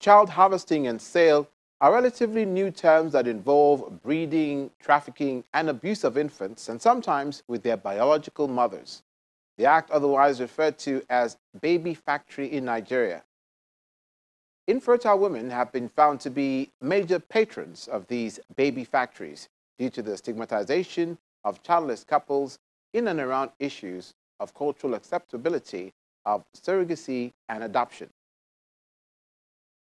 Child harvesting and sale are relatively new terms that involve breeding, trafficking, and abuse of infants, and sometimes with their biological mothers. The act, otherwise referred to as baby factory in Nigeria. Infertile women have been found to be major patrons of these baby factories due to the stigmatization of childless couples in and around issues of cultural acceptability of surrogacy and adoption.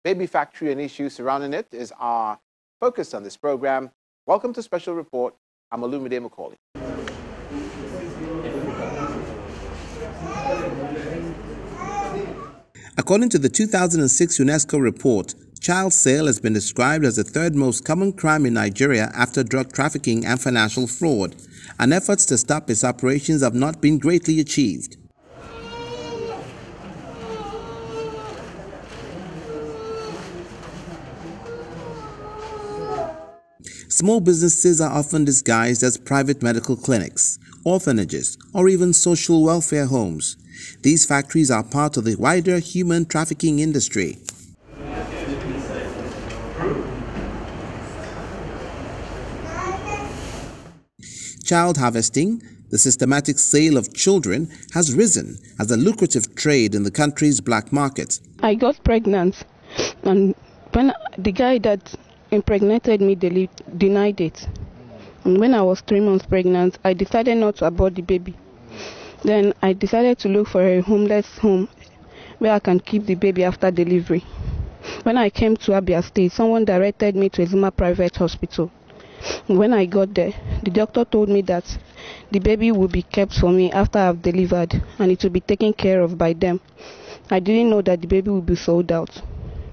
Baby factory and issues surrounding it is our focus on this program. Welcome to Special Report. I'm Olumide Macaulay. According to the 2006 UNESCO report, child sale has been described as the third most common crime in Nigeria after drug trafficking and financial fraud, and efforts to stop its operations have not been greatly achieved. Small businesses are often disguised as private medical clinics, orphanages, or even social welfare homes. These factories are part of the wider human trafficking industry. Child harvesting, the systematic sale of children, has risen as a lucrative trade in the country's black market. I got pregnant, and when the guy that impregnated me denied it. And when I was 3 months pregnant, I decided not to abort the baby. Then I decided to look for a homeless home where I can keep the baby after delivery. When I came to Abia State, someone directed me to Ezuma Private Hospital. When I got there, the doctor told me that the baby will be kept for me after I've delivered and it will be taken care of by them. I didn't know that the baby would be sold out.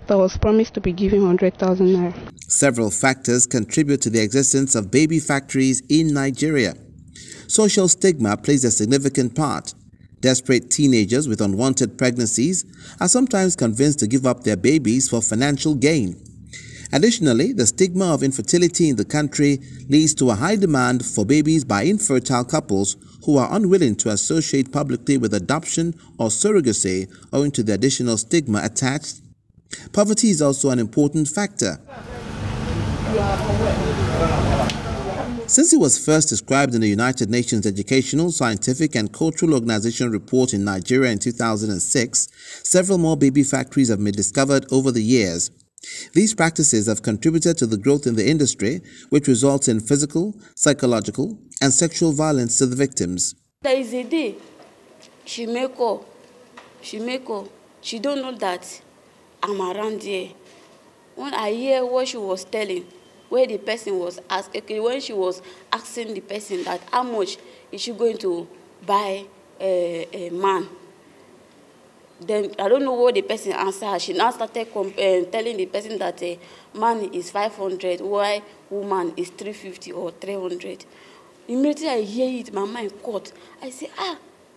I was promised to be given 100,000 naira. Several factors contribute to the existence of baby factories in Nigeria. Social stigma plays a significant part. Desperate teenagers with unwanted pregnancies are sometimes convinced to give up their babies for financial gain. Additionally, the stigma of infertility in the country leads to a high demand for babies by infertile couples who are unwilling to associate publicly with adoption or surrogacy owing to the additional stigma attached. Poverty is also an important factor. Since it was first described in the United Nations Educational, Scientific and Cultural Organization report in Nigeria in 2006, several more baby factories have been discovered over the years. These practices have contributed to the growth in the industry, which results in physical, psychological, and sexual violence to the victims. There is a day she make up. She don't know that I'm around here. When I hear what she was telling, where the person was asking, when she was asking the person that how much is she going to buy a man, then I don't know what the person answered. She now started telling the person that a man is 500, while woman is 350 or 300. Immediately I hear it, my mind caught. I say,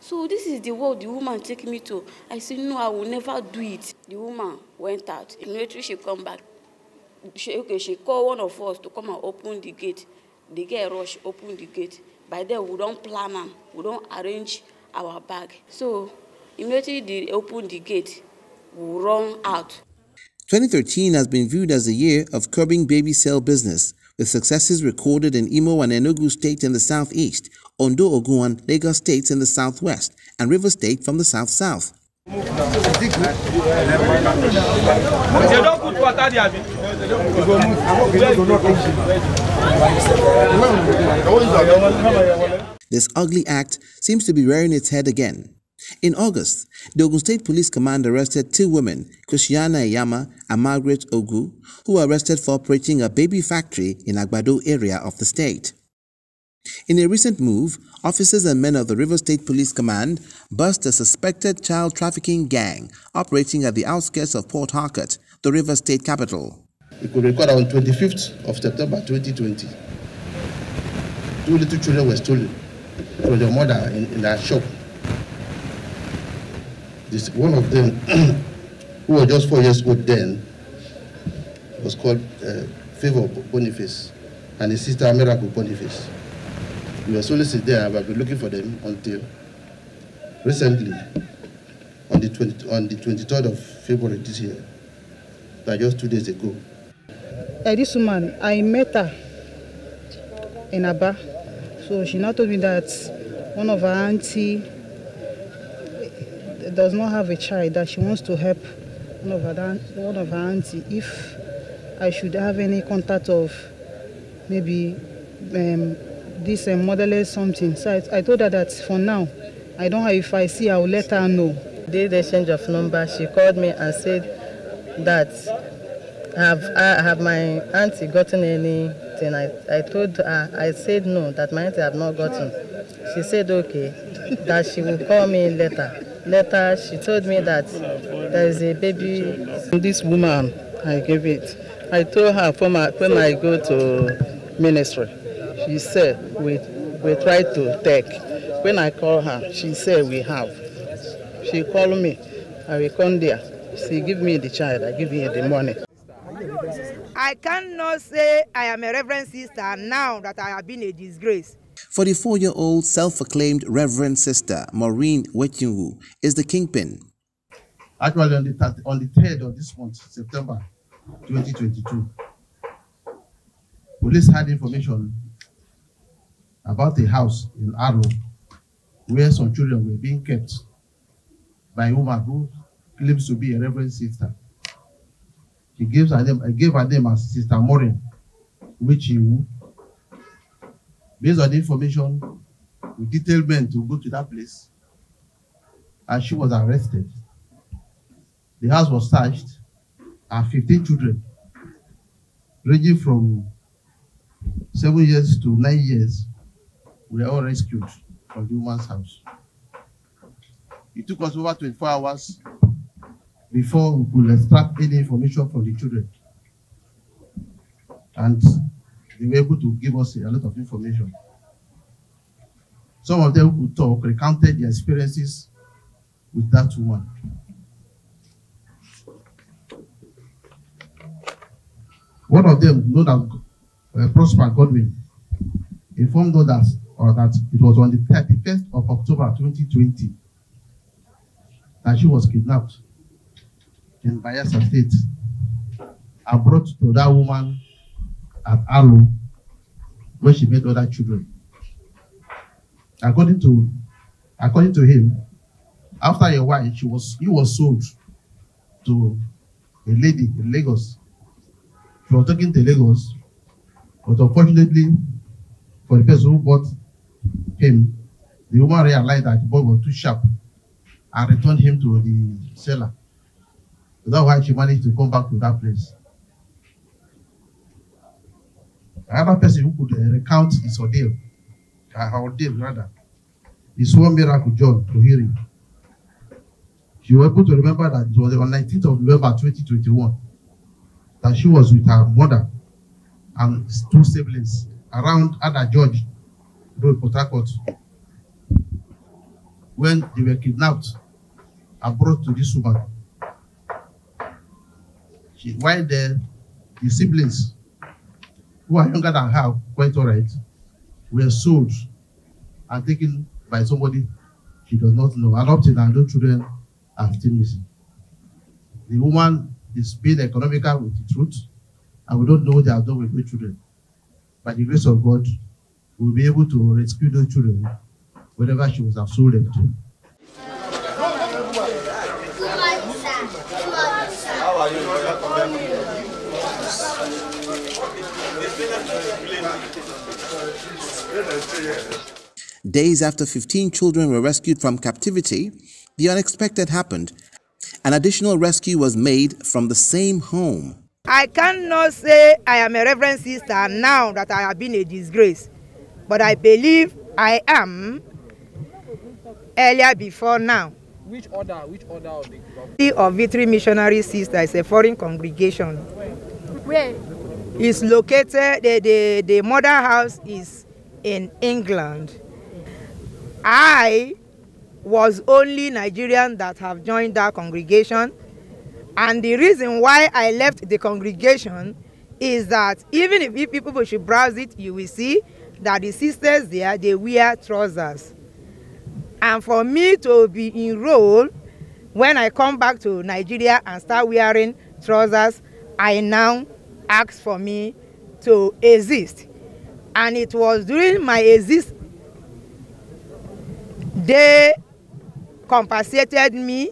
so this is the world the woman take me to. I said, no, I will never do it. The woman went out. Immediately she come back. She called one of us to come and open the gate. The girl rush, open the gate. By then, we don't plan them. We don't arrange our bag. So, immediately they open the gate, we run out. 2013 has been viewed as the year of curbing baby sale business, with successes recorded in Imo and Enugu State in the southeast, Ondo, Ogun, and Lagos states in the southwest, and River State from the south-south. This ugly act seems to be rearing its head again. In August, the Ogun State Police Command arrested two women, Christiana Iyama and Margaret Ogu, who were arrested for operating a baby factory in Agbado area of the state. In a recent move, officers and men of the River State Police Command bust a suspected child trafficking gang operating at the outskirts of Port Harcourt, the River State capital. We could record on 25th of September 2020. 2 little children were stolen from their mother in their shop. One of them, who was just 4 years old then, was called Favor Boniface, and his sister Miracle Boniface. We were solely sitting there, but we were looking for them until recently, on the 23rd of February this year, like just 2 days ago. This woman, I met her in Aba. So she now told me that one of her auntie does not have a child, that she wants to help one of her auntie if I should have any contact of maybe this motherless something. So I told her that for now, I don't have, if I see, I will let her know. Did the exchange of number, she called me and said that have my auntie gotten anything? I told her, I said no, that my auntie have not gotten. She said okay, that she will call me later. Later, she told me that there is a baby. This woman, I gave it. I told her when I go to ministry, she said we try to take. When I call her, she said we have. She called me, I will come there. She give me the child, I give her the money. I cannot say I am a reverend sister now that I have been a disgrace. 44-year-old self-acclaimed Reverend Sister Maureen Wetunwu is the kingpin. Actually, on the 3rd of this month, September 2022, police had information about a house in Aro where some children were being kept by a woman who claims to be a reverend sister. I gave her name as Sister Maureen Wetunwu. Based on the information, we detailed men to go to that place, and she was arrested. The house was searched, and 15 children, ranging from 7 years to 9 years, were all rescued from the woman's house. It took us over 24 hours before we could extract any information from the children. And they were able to give us a lot of information. Some of them who talk recounted their experiences with that woman. One of them, known as Prosper Godwin, informed us that it was on the 31st of October 2020 that she was kidnapped in Bayelsa State and brought to that woman at Alo, where she met other children. According to him, after a while, he was sold to a lady in Lagos. She was taken to Lagos, but unfortunately, for the person who bought him, the woman realized that the boy was too sharp and returned him to the seller. So that's why she managed to come back to that place. Another person who could recount his ordeal, her ordeal rather, is one Miracle John Ohiri. She was able to remember that it was on 19th of November 2021 that she was with her mother and 2 siblings around Ada George Road, Port Harcourt, when they were kidnapped and brought to this woman. While the siblings, who are younger than her, quite all right, were sold and taken by somebody she does not know. And up to now, those children are still missing. The woman is being economical with the truth, and we don't know what they have done with those children. By the grace of God, we'll be able to rescue those children wherever she was have sold them to. How are you? Days after 15 children were rescued from captivity, the unexpected happened. An additional rescue was made from the same home. I cannot say I am a reverend sister now that I have been a disgrace, but I believe I am earlier before now. Which order of the Of Victory Missionary Sister is a foreign congregation. Where? It's located, the mother house is in England. I was only Nigerian that have joined that congregation, and the reason why I left the congregation is that even if people should browse it, you will see that the sisters there, they wear trousers. And for me to be enrolled, when I come back to Nigeria and start wearing trousers, I now asked for me to exist. And it was during my exist, they compensated me,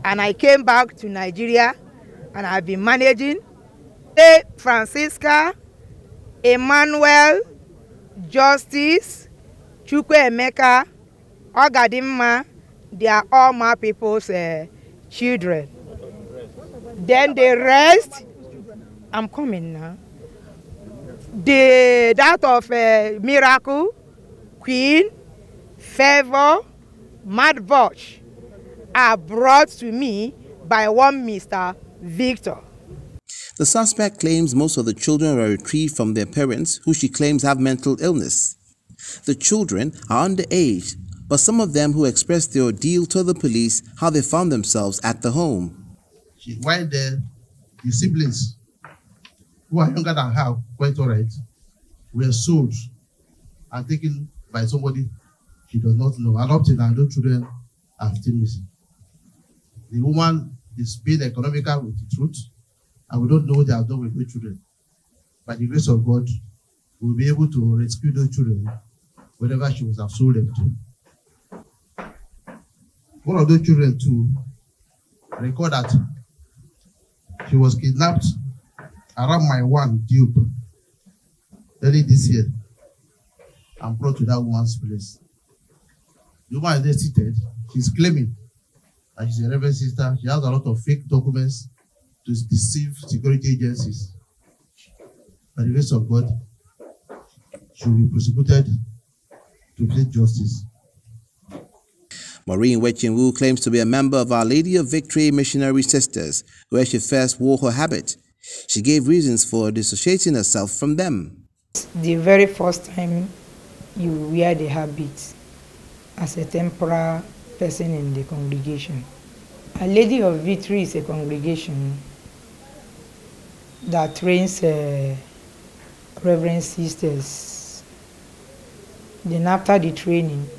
and I came back to Nigeria, and I've been managing. Francisca, Emmanuel, Justice, Chukwuemeka, Ogadimma, they are all my people's children. Then the rest, I'm coming now. That of Miracle, Queen, Favor, Mad Butch are brought to me by one Mr. Victor. The suspect claims most of the children were retrieved from their parents, who she claims have mental illness. The children are underage, but some of them who expressed their ordeal told the police how they found themselves at the home. While the siblings, who are younger than her, quite all right, were sold and taken by somebody she does not know. And up to now, those children are still missing. The woman is being economical with the truth, and we don't know what they have done with those children. By the grace of God, we'll be able to rescue those children wherever she was have sold them to. One of those children too, record that she was kidnapped around my one dupe early this year and brought to that woman's place. The woman is there seated. She's claiming that she's a reverend sister. She has a lot of fake documents to deceive security agencies. By the grace of God, she will be prosecuted to face justice. Maureen Wechinwu claims to be a member of Our Lady of Victory Missionary Sisters, where she first wore her habit. She gave reasons for dissociating herself from them. The very first time you wear the habit as a temporal person in the congregation. Our Lady of Victory is a congregation that trains Reverend Sisters. Then after the training,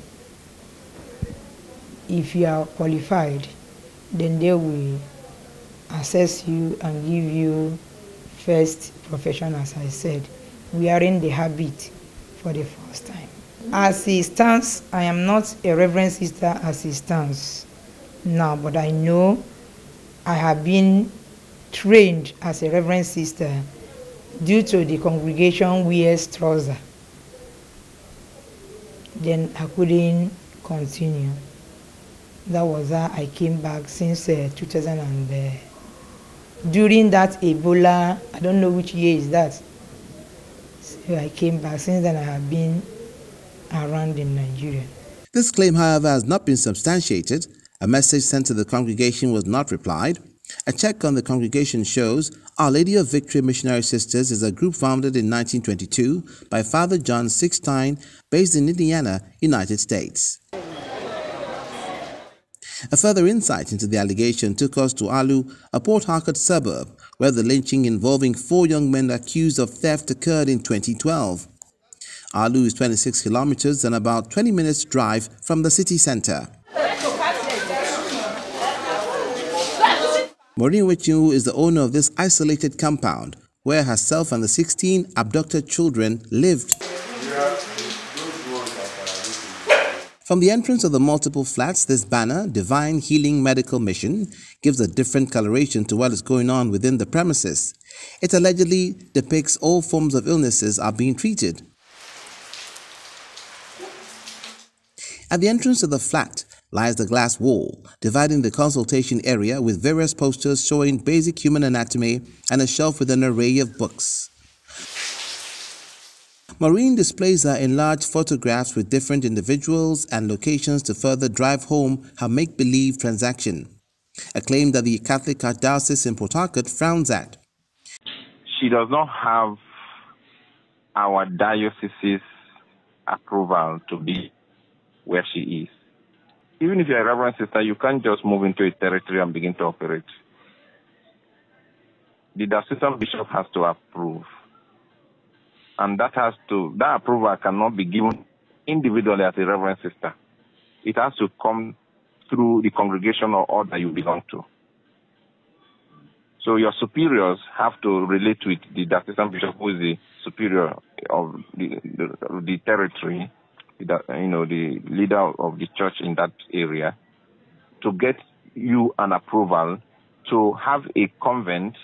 if you are qualified, then they will assess you and give you first profession, as I said, wearing the habit for the first time. As it stands, I am not a reverend sister as it stands now, but I know I have been trained as a reverend sister due to the congregation wears trouser. Then I couldn't continue. That was how I came back since 2000 and during that Ebola, I don't know which year is that. So I came back. Since then I have been around in Nigeria. This claim, however, has not been substantiated. A message sent to the congregation was not replied. A check on the congregation shows Our Lady of Victory Missionary Sisters is a group founded in 1922 by Father John Sixtine, based in Indiana, United States. A further insight into the allegation took us to Alu, a Port Harcourt suburb, where the lynching involving 4 young men accused of theft occurred in 2012. Alu is 26 kilometers and about 20 minutes drive from the city center. Maureen Wechinwu is the owner of this isolated compound, where herself and the 16 abducted children lived. From the entrance of the multiple flats, this banner, Divine Healing Medical Mission, gives a different coloration to what is going on within the premises. It allegedly depicts all forms of illnesses are being treated. At the entrance of the flat lies the glass wall, dividing the consultation area with various posters showing basic human anatomy and a shelf with an array of books. Maureen displays her enlarged photographs with different individuals and locations to further drive home her make-believe transaction, a claim that the Catholic Archdiocese in Port Harcourt frowns at. She does not have our diocese's approval to be where she is. Even if you're a reverend sister, you can't just move into a territory and begin to operate. The diocesan bishop has to approve. And that approval cannot be given individually as a reverend sister. It has to come through the congregation or order you belong to. So your superiors have to relate with the assistant bishop, who is the superior of the territory, the leader of the church in that area, to get you an approval to have a convent,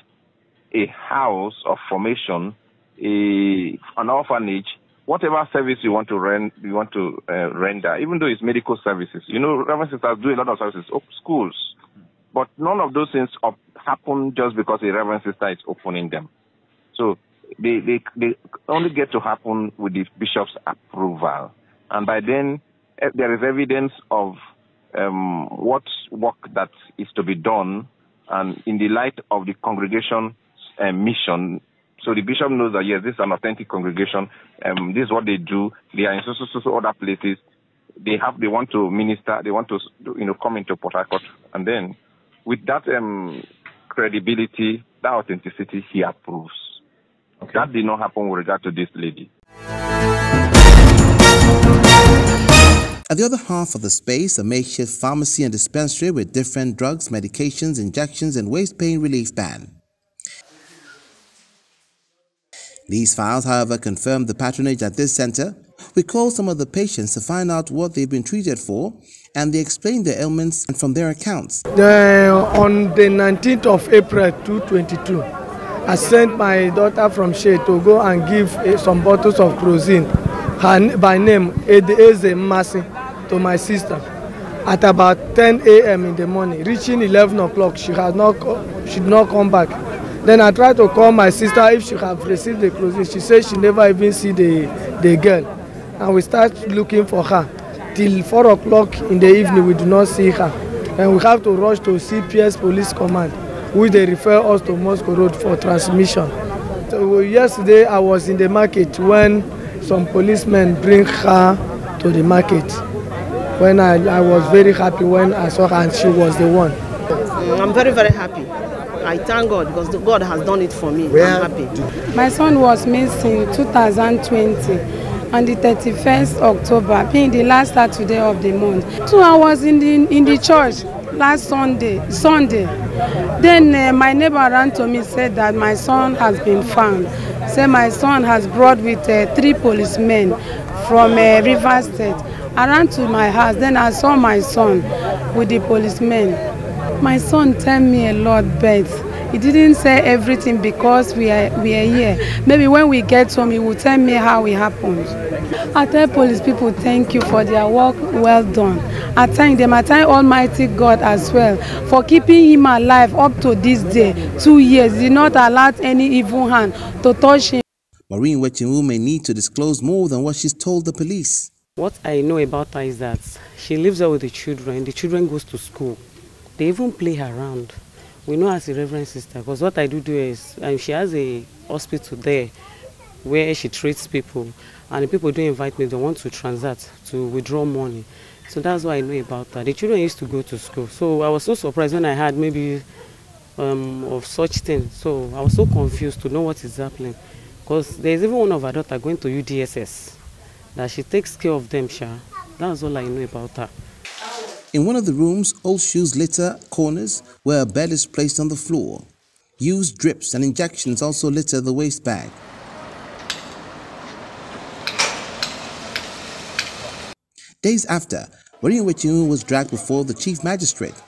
a house of formation, an orphanage, whatever service you want to render, even though it's medical services. Reverend sisters do a lot of services, schools, but none of those things happen just because a reverend sister is opening them. So they only get to happen with the bishop's approval, and by then there is evidence of what work that is to be done, and in the light of the congregation mission. So the bishop knows that, yes, this is an authentic congregation. This is what they do. They are in so other places. They want to minister. They want to, come into Port Harcourt. And then with that credibility, that authenticity, he approves. Okay. That did not happen with regard to this lady. At the other half of the space, a makeshift pharmacy and dispensary with different drugs, medications, injections, and waist pain relief ban. These files, however, confirm the patronage at this center. We called some of the patients to find out what they've been treated for, and they explained their ailments and from their accounts. On the 19th of April 2022, I sent my daughter from Shea to go and give some bottles of Crozine, by name Eze Masi, to my sister at about 10 a.m. in the morning. Reaching 11 o'clock, she did not come back. Then I tried to call my sister if she have received the Crozine. She said she never even see the girl. And we start looking for her. Till 4 o'clock in the evening, we do not see her. And we have to rush to CPS Police Command, which they refer us to Moscow Road for transmission. So yesterday I was in the market when some policemen bring her to the market. When I was very happy when I saw her and she was the one. I'm very, very happy. I thank God because God has done it for me. I'm happy. My son was missing 2020 on the 31st October, being the last Saturday of the month. So I was in the church last Sunday. Then my neighbor ran to me, said that my son has been found. Said my son has brought with 3 policemen from Rivers State. I ran to my house, then I saw my son with the policemen. My son tell me a lot, but he didn't say everything because we are here. Maybe when we get home, he will tell me how it happened. I tell police people thank you for their work well done. I thank them. I thank Almighty God as well for keeping him alive up to this day. 2 years. He did not allow any evil hand to touch him. Maureen Wechimu may need to disclose more than what she's told the police. What I know about her is that she lives there with the children. The children goes to school. They even play her around. We know as a reverend sister, because what I do is, she has a hospital there where she treats people, and the people do invite me, they want to transact, to withdraw money. So that's what I know about her. The children used to go to school. So I was so surprised when I heard maybe of such things. So I was so confused to know what is happening. Because there's even one of her daughter going to UDSS, that she takes care of them, Sha. That's all I know about her. In one of the rooms, old shoes litter corners where a bed is placed on the floor. Used drips and injections also litter the waste bag. Days after, Maureen Wechimu was dragged before the chief magistrate.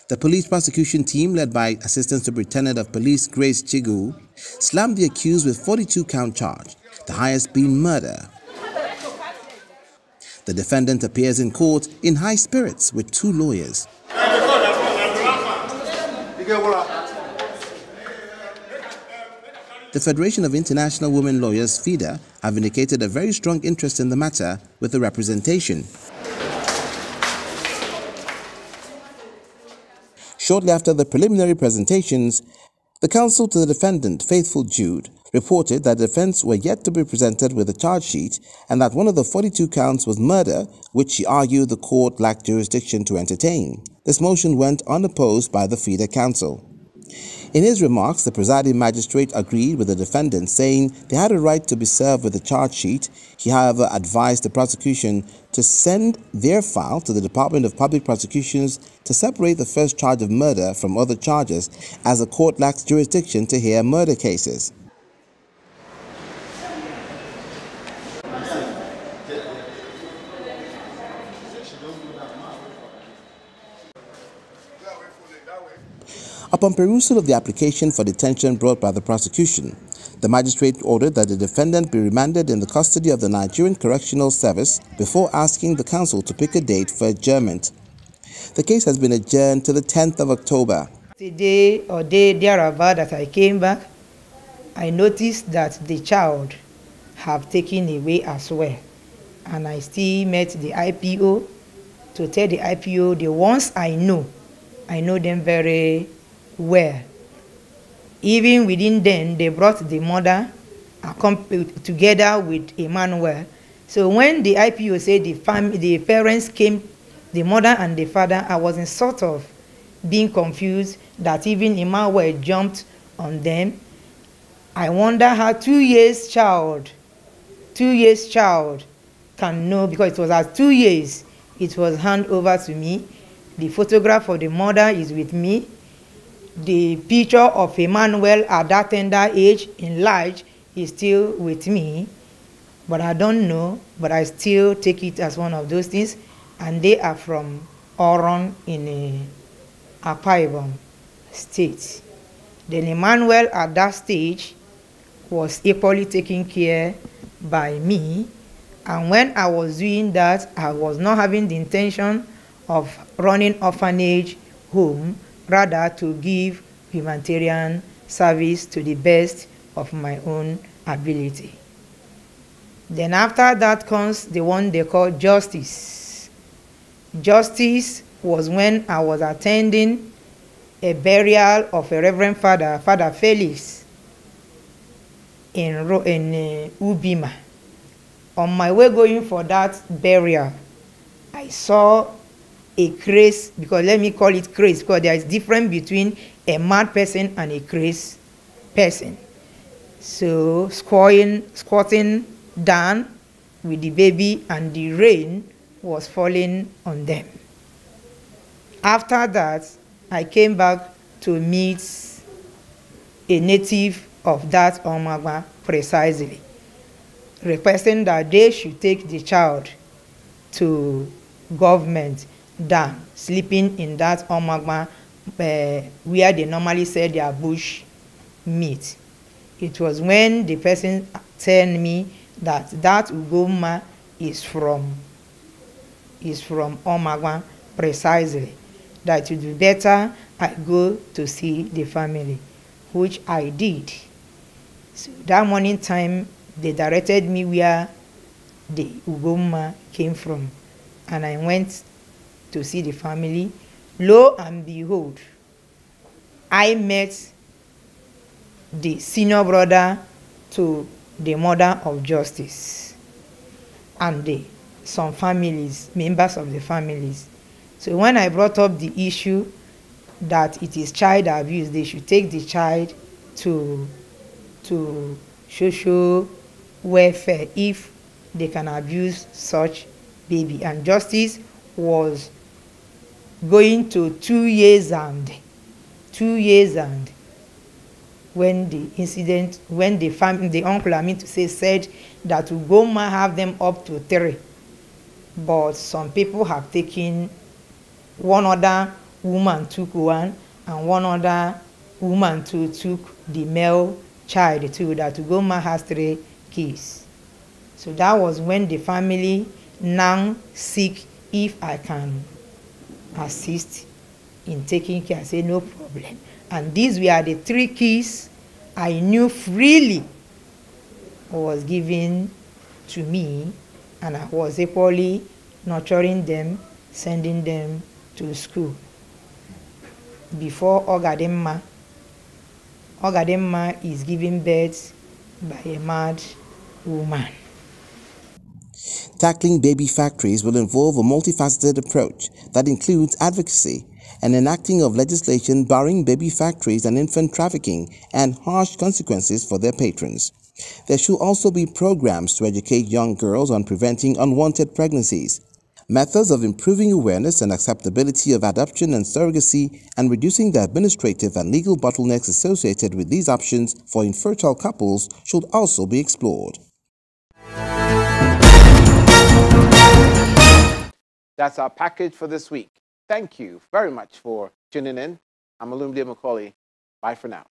The police prosecution team, led by Assistant Superintendent of Police Grace Chigu, slammed the accused with 42-count charge, the highest being murder. The defendant appears in court in high spirits with 2 lawyers. The Federation of International Women Lawyers, FIDA, have indicated a very strong interest in the matter with the representation. Shortly after the preliminary presentations, the counsel to the defendant, Faithful Jude, reported that the defense were yet to be presented with a charge sheet and that one of the 42 counts was murder, which she argued the court lacked jurisdiction to entertain. This motion went unopposed by the FIDA counsel. In his remarks, the presiding magistrate agreed with the defendant, saying they had a right to be served with a charge sheet. He, however, advised the prosecution to send their file to the Department of Public Prosecutions to separate the first charge of murder from other charges, as the court lacks jurisdiction to hear murder cases. Upon perusal of the application for detention brought by the prosecution, the magistrate ordered that the defendant be remanded in the custody of the Nigerian Correctional Service before asking the counsel to pick a date for adjournment. The case has been adjourned to the 10th of October. The day or day thereabout that I came back, I noticed that the child have taken away as well. And I still met the IPO to tell the IPO the ones I know them very well. Even within them, they brought the mother together with Emmanuel. So when the IPO said the parents came, the mother and the father, I was in sort of being confused that even Emmanuel jumped on them. I wonder how 2 years child can know, because it was at 2 years it was handed over to me. The photograph of the mother is with me. The picture of Emmanuel at that tender age, enlarged, is still with me. But I don't know, but I still take it as one of those things. And they are from Oron in Akwa Ibom State. Then Emmanuel at that stage was equally taken care by me. And when I was doing that, I was not having the intention of running orphanage home, rather to give humanitarian service to the best of my own ability. Then after that comes the one they call justice. Justice was when I was attending a burial of a Reverend Father, Father Felix, in Ubima. On my way going for that burial, I saw a craze, because let me call it craze, because there is difference between a mad person and a crazy person. So squatting down with the baby, and the rain was falling on them. After that, I came back to meet a native of that Omagba precisely, requesting that they should take the child to government down, sleeping in that Omagba where they normally sell their bush meat. It was when the person told me that Ugoma is from Omagba precisely, that it would be better I go to see the family, which I did. So that morning time, they directed me where the Ugoma came from, and I went to see the family. Lo and behold, I met the senior brother to the mother of justice and some families, members of the families. So when I brought up the issue that it is child abuse, they should take the child to social welfare if they can abuse such baby. And justice was going to 2 years and when the incident, when the family, the uncle, I mean to say, said that Ugoma have them up to 3. But some people have taken, one other woman took one, and one other woman too took the male child too, that Ugoma has 3 kids. So that was when the family now seek if I can assist in taking care. I say no problem. And these were the 3 keys I knew freely was given to me, and I was equally nurturing them, sending them to school. Before Ogademma is giving birth by a mad woman. Tackling baby factories will involve a multifaceted approach that includes advocacy, and enacting of legislation barring baby factories and infant trafficking and harsh consequences for their patrons. There should also be programs to educate young girls on preventing unwanted pregnancies, methods of improving awareness and acceptability of adoption and surrogacy, and reducing the administrative and legal bottlenecks associated with these options for infertile couples should also be explored. That's our package for this week. Thank you very much for tuning in. I'm Olumide Macaulay. Bye for now.